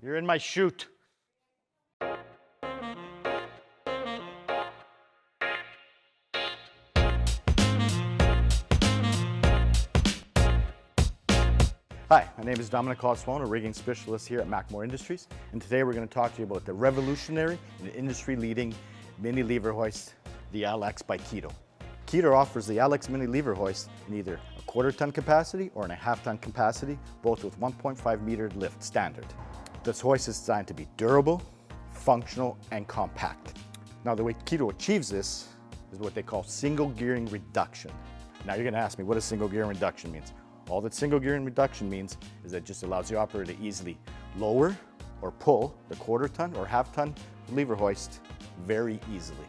You're in my chute. Hi, my name is Dominic Colasuonno, rigging specialist here at Mackmore Industries, and today we're going to talk to you about the revolutionary and industry-leading mini lever hoist, the LX by KITO. KITO offers the LX mini lever hoist in either a 1/4 ton capacity or in a 1/2 ton capacity, both with 1.5 meter lift standard. This hoist is designed to be durable, functional, and compact. Now the way KITO achieves this is what they call single gearing reduction. Now you're going to ask me, what does single gearing reduction means? All that single gearing reduction means is that it just allows the operator to easily lower or pull the 1/4 ton or 1/2 ton lever hoist very easily.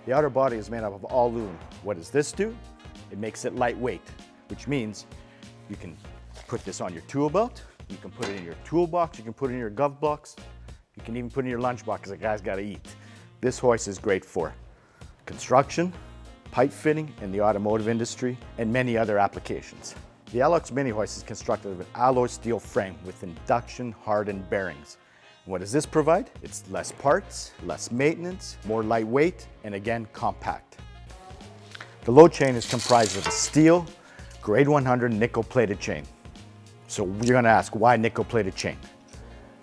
The outer body is made up of all aluminum. What does this do? It makes it lightweight, which means you can put this on your tool belt, you can put it in your toolbox, you can put it in your glove box, you can even put it in your lunchbox because the guy's got to eat. This hoist is great for construction, pipe fitting in the automotive industry, and many other applications. The LX mini hoist is constructed of an alloy steel frame with induction hardened bearings. And what does this provide? It's less parts, less maintenance, more lightweight, and again, compact. The load chain is comprised of a steel, grade 100 nickel plated chain. So you're gonna ask, why nickel plated chain?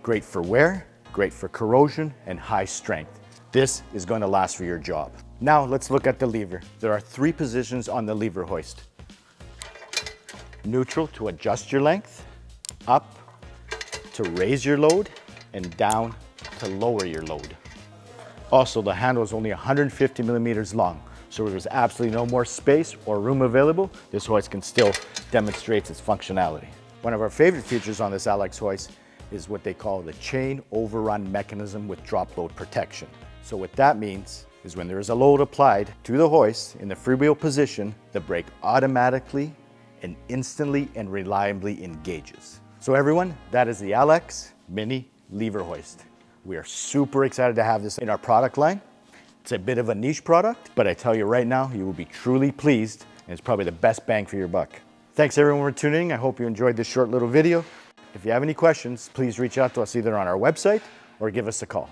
Great for wear, great for corrosion, and high strength. This is gonna last for your job. Now let's look at the lever. There are 3 positions on the lever hoist. Neutral to adjust your length, up to raise your load, and down to lower your load. Also, the handle is only 150 millimeters long, so if there's absolutely no more space or room available, this hoist can still demonstrate its functionality. One of our favorite features on this LX hoist is what they call the chain overrun mechanism with drop load protection. So what that means is when there is a load applied to the hoist in the freewheel position, the brake automatically and instantly and reliably engages. So everyone, that is the LX mini lever hoist. We are super excited to have this in our product line. It's a bit of a niche product, but I tell you right now, you will be truly pleased, and it's probably the best bang for your buck. Thanks everyone for tuning in. I hope you enjoyed this short little video. If you have any questions, please reach out to us either on our website or give us a call.